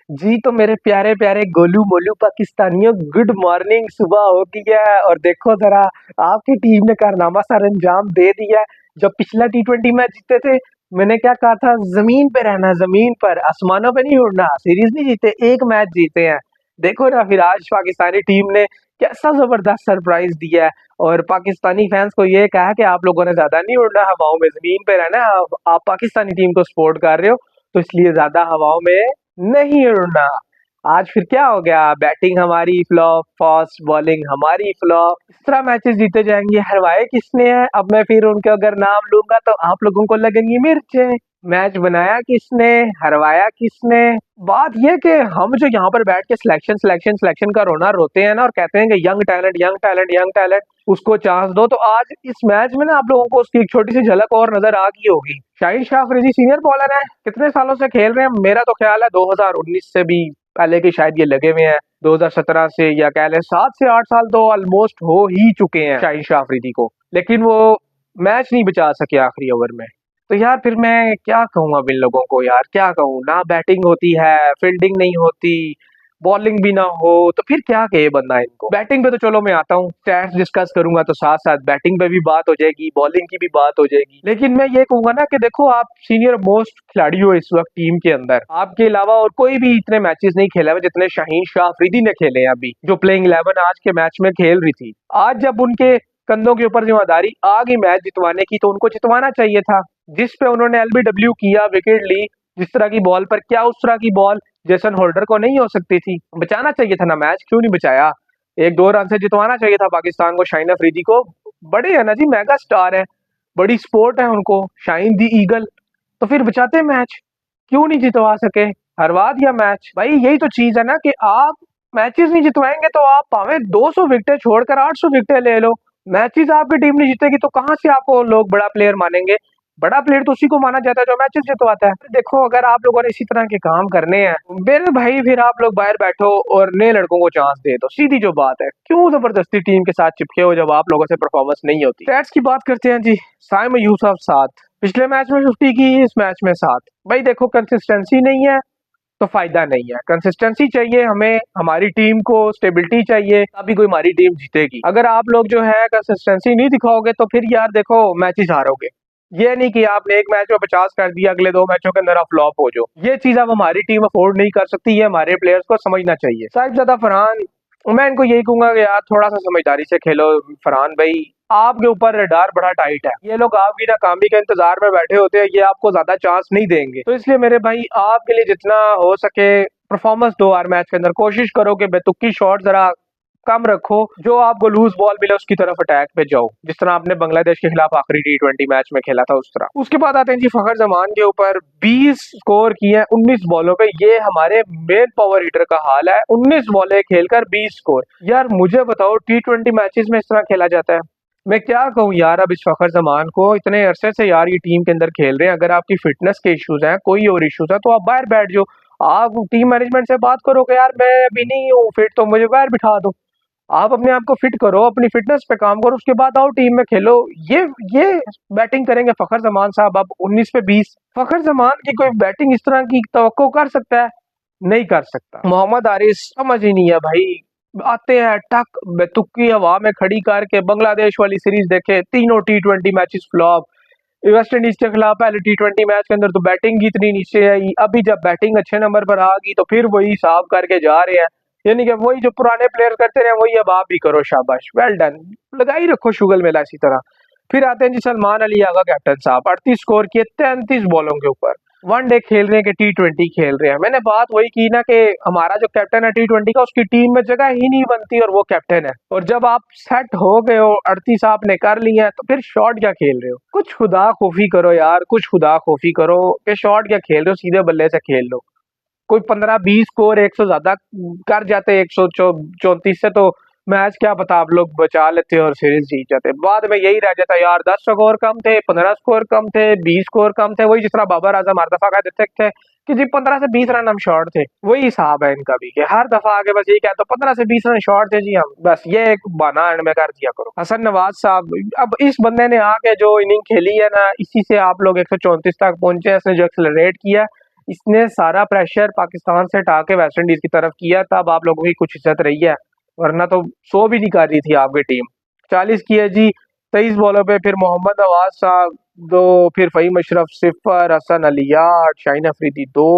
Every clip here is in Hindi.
जी तो मेरे प्यारे प्यारे गोलू मोलू पाकिस्तानियों, गुड मॉर्निंग। सुबह हो गई है और देखो जरा, आपकी टीम ने कारनामा सर अंजाम दे दिया है। जब पिछला T20 मैच जीते थे, मैंने क्या कहा था, जमीन पे रहना, जमीन पर, आसमानों पे नहीं उड़ना। सीरीज नहीं जीते, एक मैच जीते हैं। देखो ना, फिर आज पाकिस्तानी टीम ने कैसा जबरदस्त सरप्राइज दिया है। और पाकिस्तानी फैंस को ये कहा कि आप लोगों ने ज्यादा नहीं उड़ना, हवाओं में, जमीन पे रहना। आप पाकिस्तानी टीम को सपोर्ट कर रहे हो, तो इसलिए ज्यादा हवाओं में नहीं उड़ना। आज फिर क्या हो गया, बैटिंग हमारी फ्लॉप, फास्ट बॉलिंग हमारी फ्लॉप। इस तरह मैचेस जीते जाएंगे। हरवाए किसने है, अब मैं फिर उनके अगर नाम लूंगा तो आप लोगों को लगेंगी मिर्चें। मैच बनाया किसने, हरवाया किसने। बात यह कि हम जो यहाँ पर बैठ के सिलेक्शन सिलेक्शन सिलेक्शन का रोना रोते हैं ना, और कहते हैं कि young talent young talent young talent, उसको चांस दो, तो आज इस मैच में ना आप लोगों को उसकी एक छोटी सी झलक और नजर आ गई होगी। शाहिन शाह अफरीदी सीनियर बॉलर है, कितने सालों से खेल रहे हैं, मेरा तो ख्याल है 2019 से भी पहले के शायद ये लगे हुए हैं। 2017 से, या कह लें 7 से 8 साल तो ऑलमोस्ट हो ही चुके हैं शाहिन शाह अफरीदी को, लेकिन वो मैच नहीं बचा सके आखिरी ओवर में। तो यार फिर मैं क्या कहूँ अब इन लोगों को, यार क्या कहूँ, ना बैटिंग होती है, फील्डिंग नहीं होती, बॉलिंग भी ना हो, तो फिर क्या कहे बंदा इनको। बैटिंग पे तो चलो मैं आता हूँ, स्टैट्स डिस्कस करूंगा, तो साथ साथ बैटिंग पे भी बात हो जाएगी, बॉलिंग की भी बात हो जाएगी। लेकिन मैं ये कहूंगा ना कि देखो, आप सीनियर मोस्ट खिलाड़ी हो इस वक्त टीम के अंदर, आपके अलावा और कोई भी इतने मैचेस नहीं खेला है जितने शाहीन शाह अफरीदी ने खेले हैं अभी, जो प्लेइंग 11 आज के मैच में खेल रही थी। आज जब उनके कंधों के ऊपर जिम्मेदारी आ गई मैच जितवाने की, तो उनको जितवाना चाहिए था। जिस पे उन्होंने एलबीडब्ल्यू किया, विकेट ली, जिस तरह की बॉल पर, क्या उस तरह की बॉल जेसन होल्डर को नहीं हो सकती थी। बचाना चाहिए था ना मैच, क्यों नहीं बचाया। 1-2 रन से जितवाना चाहिए था पाकिस्तान को, शाहीन अफरीदी को। बड़े है ना जी, मेगा स्टार है, बड़ी स्पोर्ट है उनको, शाहीन दी ईगल। तो फिर बचाते मैच, क्यों नहीं जितवा सके, हरवा दिया मैच। भाई यही तो चीज है ना कि आप मैचेस नहीं जितवाएंगे तो आप भावे 200 विकेटें छोड़कर 800 विकेटें ले लो, मैचेस आपकी टीम नहीं जीतेगी, तो कहां से आपको लोग बड़ा प्लेयर मानेंगे। बड़ा प्लेयर तो उसी को माना जाता है जो मैचेस जितवाता है। देखो, अगर आप लोगों ने इसी तरह के काम करने हैं मेरे भाई, फिर आप लोग बाहर बैठो और नए लड़कों को चांस दे दो, सीधी जो बात है। क्यों जबरदस्ती टीम के साथ चिपके हो जब आप लोगों से परफॉर्मेंस नहीं होती। स्टैट्स की बात करते हैं जी। साइम यूसुफ 7, पिछले मैच में 50 की, इस मैच में 7। भाई देखो, कंसिस्टेंसी नहीं है तो फायदा नहीं है। कंसिस्टेंसी चाहिए हमें, हमारी टीम को स्टेबिलिटी चाहिए, तभी कोई हमारी टीम जीतेगी। अगर आप लोग जो है कंसिस्टेंसी नहीं दिखाओगे तो फिर यार देखो, मैचेस हारोगे। ये नहीं कि आपने एक मैच में 50 कर दिया, अगले 2 मैचों के अंदर आप फ्लॉप हो जाओ। ये चीज अब हमारी टीम अफोर्ड नहीं कर सकती, ये हमारे प्लेयर्स को समझना चाहिए। साहिबजादा फरहान, मैं इनको यही कहूंगा कि यार थोड़ा सा समझदारी से खेलो। फरहान भाई, आपके ऊपर रडार बड़ा टाइट है, ये लोग आपकी नाकामी के इंतजार में बैठे होते हैं, ये आपको ज्यादा चांस नहीं देंगे। तो इसलिए मेरे भाई, आपके लिए जितना हो सके परफॉर्मेंस दो हर मैच के अंदर। कोशिश करो कि बेतुकी शॉट जरा कम रखो, जो आपको लूज बॉल मिले उसकी तरफ अटैक पे जाओ, जिस तरह आपने बांग्लादेश के खिलाफ आखिरी T20 मैच में खेला था उस तरह। उसके बाद आते हैं जी फखर जमान के ऊपर। 20 स्कोर किए हैं 19 बॉलों पे, ये हमारे मेन पावर हिटर का हाल है। 19 बॉलें खेलकर 20 स्कोर। यार मुझे बताओ, T20 मैचेस में इस तरह खेला जाता है? मैं क्या कहूँ यार अब इस फखर जमान को, इतने अरसे से यार ये टीम के अंदर खेल रहे हैं। अगर आपकी फिटनेस के इश्यूज हैं, कोई और इश्यूज है, तो आप बाहर बैठ जाओ। आप टीम मैनेजमेंट से बात करो कि यार मैं अभी नहीं हूँ फिट, तो मुझे बाहर बिठा दो। आप अपने आप को फिट करो, अपनी फिटनेस पे काम करो, उसके बाद आओ टीम में खेलो। ये बैटिंग करेंगे फखर जमान साहब अब 19 पे 20। फखर जमान की कोई बैटिंग इस तरह की तवक्को कर सकता है? नहीं कर सकता। मोहम्मद आरिस समझ ही नहीं है भाई, आते हैं टक बेतुकी हवा में खड़ी करके। बांग्लादेश वाली सीरीज देखे, तीनों T20 matches flop. West Indies के खिलाफ पहले T20 मैच के अंदर तो बैटिंग ही इतनी नीचे आई, अभी जब बैटिंग अच्छे नंबर पर आ गई तो फिर वही हिसाब करके जा रहे हैं। यानी कि वही जो पुराने प्लेयर करते रहे वही अब आप भी करो, शाबाश, वेल डन, लगा ही रखो शुगल मेला इसी तरह। फिर आते हैं जी सलमान अली आगा कैप्टन साहब, 38 स्कोर किए 33 बॉलों के ऊपर। वनडे खेल रहे हैं कि T20 खेल रहे हैं। मैंने बात वही की ना कि हमारा जो कैप्टन है T20 का, उसकी टीम में जगह ही नहीं बनती और वो कैप्टन है। और जब आप सेट हो गए हो, 38 आपने कर लिया है, तो फिर शॉट क्या खेल रहे हो? कुछ खुदा खोफी करो यार, कुछ खुदा खोफी करो कि शॉट क्या खेल रहे हो, सीधे बल्ले से खेल लो। कोई 15-20 स्कोर 100 ज्यादा कर जाते, 134 से, तो मैच क्या पता आप लोग बचा लेते और सीरीज जीत जाते। बाद में यही रह जाता यार, 10 स्कोर कम थे, 15 स्कोर कम थे, 20 स्कोर कम थे। वही जिस तरह बाबर आजम हर दफा कह देते थे कि जी 15 से 20 रन हम शॉर्ट थे, वही हिसाब है इनका भी कि हर दफा आगे बस यही कहते 15 से 20 रन शॉर्ट थे जी हम, बस ये एक बहाना एंड में कर दिया करो। हसन नवाज साहब, अब इस बंदे ने आके जो इनिंग खेली है ना, इसी से आप लोग 134 तक पहुंचे, इसने जो एक्सेलरेट किया, इसने सारा प्रेशर पाकिस्तान से हटा के वेस्ट इंडीज की तरफ किया, तब आप लोगों की कुछ इज्जत रही है, वरना तो 100 भी नहीं कर रही थी आपकी टीम। 40 किए जी 23 बॉलों पे, फिर मोहम्मद नवाज साहब 2, फिर फ़हीम अशरफ 0, हसन अली 8, शाहीन अफरीदी 2,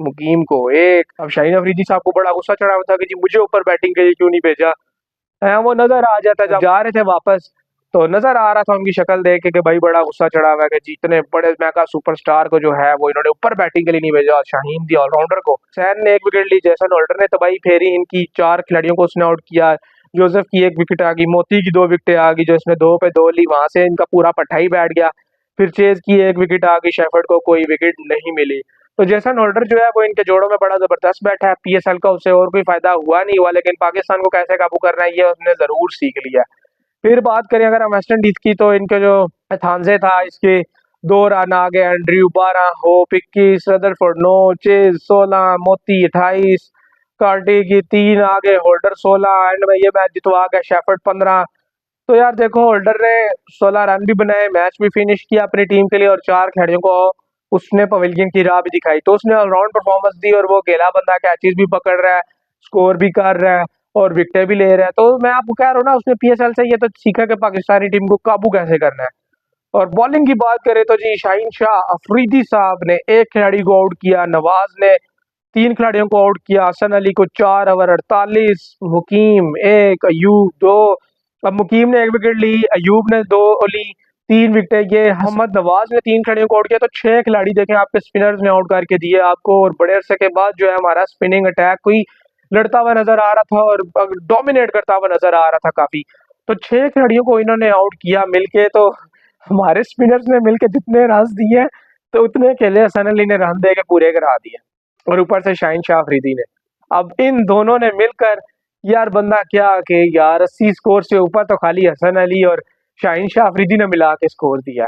मुकीम को 1। अब शाहीन अफरीदी साहब को बड़ा गुस्सा चढ़ा हुआ था कि जी मुझे ऊपर बैटिंग के लिए क्यों नहीं भेजा है। वो नजर आ जाता है, जब जा रहे थे वापस तो नजर आ रहा था उनकी शक्ल देख के कि भाई बड़ा गुस्सा चढ़ा हुआ है कि जितने बड़े मैका सुपरस्टार को जो है वो इन्होंने ऊपर बैटिंग के लिए नहीं भेजा। शाहीन दी ऑलराउंडर को, सैन ने 1 विकेट ली, जैसन होल्डर ने तबाही फेरी, इनकी 4 खिलाड़ियों को उसने आउट किया। जोसेफ की 1 विकेट आ गई, मोती की 2 विकेटें आ गई जो इसने 2 पे 2 ली, वहां से इनका पूरा पट्टा ही बैठ गया। फिर चेज की 1 विकेट आ गई, शेफर्ड को कोई विकेट नहीं मिली। तो जेसन होल्डर जो है वो इनके जोड़ों में बड़ा जबरदस्त बैठा है। पीएसएल का उससे और कोई फायदा हुआ नहीं हुआ, लेकिन पाकिस्तान को कैसे काबू करना है ये उसने जरूर सीख लिया। फिर बात करें अगर हम वेस्ट इंडीज की, तो इनके जो थानजे था इसके 2 रन आ गए, एंड्रयू 12, होप 21, रदरफोर्ड 9, चेज 16, मोती 28, कार्टी की 3 आ गए, होल्डर 16, एंड में ये मैच जितवा गया शेफर्ड 15। तो यार देखो, होल्डर ने 16 रन भी बनाए, मैच भी फिनिश किया अपनी टीम के लिए, और 4 खिलाड़ियों को उसने पवेलियन की राह भी दिखाई। तो उसने ऑलराउंड परफॉर्मेंस दी, और वो अकेला बंदा कैचेस भी पकड़ रहा है, स्कोर भी कर रहा है और विकेटें भी ले रहा है। तो मैं आपको कह रहा हूँ ना, उसने पीएसएल से ये तो सीखा कि पाकिस्तानी टीम को काबू कैसे करना है। और बॉलिंग की बात करें तो जी शाहीन शाह अफरीदी साहब ने 1 खिलाड़ी को आउट किया, नवाज ने 3 खिलाड़ियों को आउट किया, हसन अली को 4 ओवर 48, मुकीम 1, अयूब 2। अब मुकीम ने 1 विकेट ली, अयूब ने 2 ली, 3 विकेटें। ये मोहम्मद नवाज ने 3 खिलाड़ियों को आउट किया। तो 6 खिलाड़ी देखें आपके स्पिनर्स ने आउट करके दिए आपको, और बड़े अरसे के बाद जो है हमारा स्पिनिंग अटैक कोई लड़ता हुआ नजर आ रहा था और डोमिनेट करता हुआ नजर आ रहा था काफी। तो 6 खिलाड़ियों को इन्होंने आउट किया मिलके। तो हमारे स्पिनर्स ने मिलके जितने रन दिए तो उतने अकेले हसन अली ने रन दे के पूरे करा दिए, और ऊपर से शाहीन शाह अफरीदी ने। अब इन दोनों ने मिलकर यार बंदा क्या कि यार 80 स्कोर से ऊपर तो खाली हसन अली और शाहीन शाह अफरीदी ने मिला के स्कोर दिया।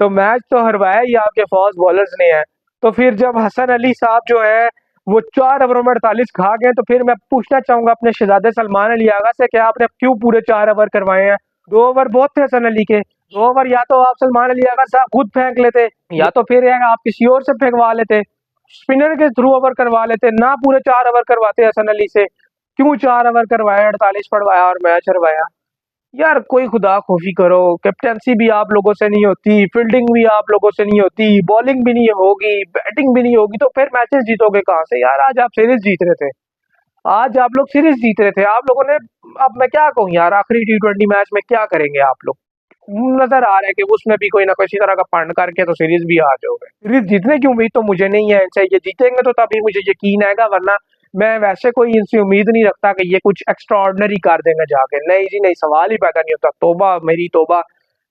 तो मैच तो हरवाया ही आपके फास्ट बॉलर्स ने है। तो फिर जब हसन अली साहब जो है वो 4 ओवरों में 48 खा गए, तो फिर मैं पूछना चाहूंगा अपने शहजादे सलमान अली आगा से कि आपने क्यों पूरे 4 ओवर करवाए हैं? 2 ओवर बहुत थे हसन अली के। 2 ओवर या तो आप सलमान अली आगा साहब खुद फेंक लेते, या तो फिर आप किसी और से फेंकवा लेते, स्पिनर के थ्रू ओवर करवा लेते ना, पूरे 4 ओवर करवाते हसन अली से। क्यों 4 ओवर करवाया, 48 पड़वाया और मैच हरवाया? यार कोई खुदा खौफी करो। कैप्टनसी भी आप लोगों से नहीं होती, फील्डिंग भी आप लोगों से नहीं होती, बॉलिंग भी नहीं होगी, बैटिंग भी नहीं होगी, तो फिर मैचेस जीतोगे कहाँ से यार? आज आप सीरीज जीत रहे थे, आज आप लोग सीरीज जीत रहे थे आप लोगों ने। अब मैं क्या कहूँ यार, आखिरी T20 मैच में क्या करेंगे आप लोग? नजर आ रहा है कि उसमें भी कोई ना कोई इसी तरह का फंड करके तो सीरीज भी आ जाओगे। सीरीज जीतने की उम्मीद तो मुझे नहीं है इनसे, ये जीतेंगे तो तभी मुझे यकीन आएगा, वरना मैं वैसे कोई इनसे उम्मीद नहीं रखता कि ये कुछ एक्स्ट्रा ऑर्डिनरी कर देंगे जाके। नहीं जी नहीं, सवाल ही पैदा नहीं होता। तोबा मेरी तोबा,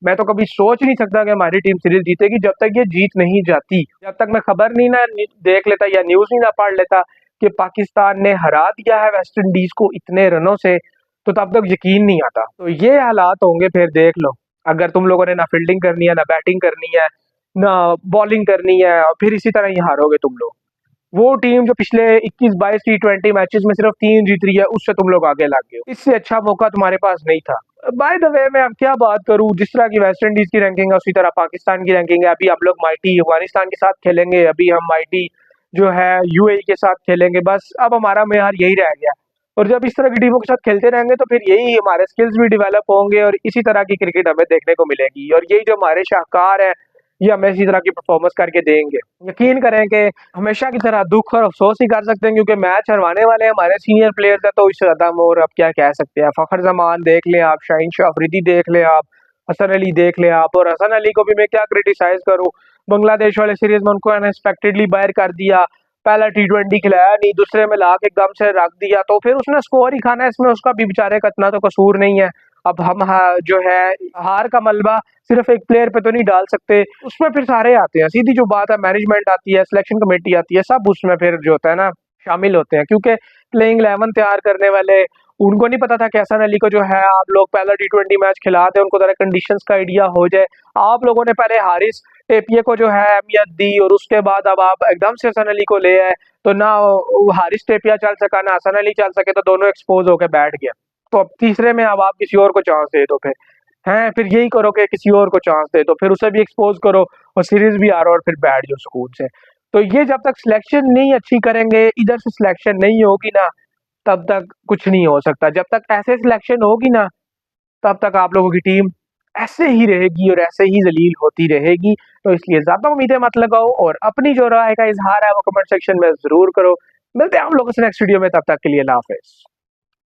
मैं तो कभी सोच नहीं सकता कि हमारी टीम सीरीज जीतेगी जब तक ये जीत नहीं जाती। जब तक मैं खबर नहीं ना देख लेता या न्यूज नहीं ना पढ़ लेता कि पाकिस्तान ने हरा दिया है वेस्ट इंडीज को इतने रनों से, तो तब तक यकीन नहीं आता। तो ये हालात होंगे फिर देख लो, अगर तुम लोगों ने ना फील्डिंग करनी है, ना बैटिंग करनी है, ना बॉलिंग करनी है, और फिर इसी तरह ही हारोगे तुम लोग। वो टीम जो पिछले 21-22 T20 मैचेस में सिर्फ 3 जीत रही है, उससे तुम लोग आगे लग गए हो। इससे अच्छा मौका तुम्हारे पास नहीं था। बाय द वे मैं अब क्या बात करूं, जिस तरह की वेस्ट इंडीज की रैंकिंग है उसी तरह पाकिस्तान की रैंकिंग है। अभी हम लोग माइटी अफगानिस्तान के साथ खेलेंगे, अभी हम माइटी जो है यूएई के साथ खेलेंगे। बस अब हमारा मेयार यही रह गया, और जब इस तरह की टीमों के साथ खेलते रहेंगे तो फिर यही हमारे स्किल्स भी डेवलप होंगे, और इसी तरह की क्रिकेट हमें देखने को मिलेगी, और यही जो हमारे शाहकार हैं ये हमें इसी तरह की परफॉर्मेंस करके देंगे। यकीन करें कि हमेशा की तरह दुख और अफसोस ही कर सकते हैं, क्योंकि मैच हरवाने वाले हमारे सीनियर प्लेयर्स हैं, तो इससे ज्यादा और अब क्या कह सकते हैं। फखर जमान देख लें आप, शाहीन शाह अफरीदी देख लें आप, हसन अली देख लें आप। और हसन अली को भी मैं क्या क्रिटिसाइज करूं, बांग्लादेश वाले सीरीज में उनको अनएक्सपेक्टेडली बाहर कर दिया, पहला T20 खिलाया नहीं, दूसरे में ला के एकदम से रख दिया, तो फिर उसने स्कोर ही खाना है, इसमें उसका भी बेचारे का इतना तो कसूर नहीं है। अब हम जो है हार का मलबा सिर्फ एक प्लेयर पे तो नहीं डाल सकते, उसमें फिर सारे आते हैं। सीधी जो बात है, मैनेजमेंट आती है, सिलेक्शन कमेटी आती है, सब उसमें फिर जो होता है ना शामिल होते हैं, क्योंकि प्लेइंग 11 तैयार करने वाले उनको नहीं पता था कि हसन अली को जो है आप लोग पहला T20 मैच खिलाते, उनको जरा कंडीशंस का आइडिया हो जाए। आप लोगों ने पहले हारिस टेपिये को जो है अहमियत दी, और उसके बाद अब आप एकदम से हसन अली को ले आए, तो ना हारिस टेपिया चल सका ना हसन अली चल सके, तो दोनों एक्सपोज होकर बैठ गया। तो अब तीसरे में अब आप किसी और को चांस दे दो, फिर यही करो कि किसी और को चांस दे दो, फिर उसे भी एक्सपोज करो और सीरीज भी आ रहा और फिर बैठ जाओ सुकून से। तो ये जब तक सिलेक्शन नहीं अच्छी करेंगे, इधर से सिलेक्शन नहीं होगी ना, तब तक कुछ नहीं हो सकता। जब तक ऐसे सिलेक्शन होगी ना, तब तक आप लोगों की टीम ऐसे ही रहेगी और ऐसे ही जलील होती रहेगी। तो इसलिए ज्यादा उम्मीदें मत लगाओ और अपनी जो राय का इजहार है वो कमेंट सेक्शन में जरूर करो। मिलते हैं हम लोगों से नेक्स्ट वीडियो में, तब तक के लिए अल्लाह हाफिज।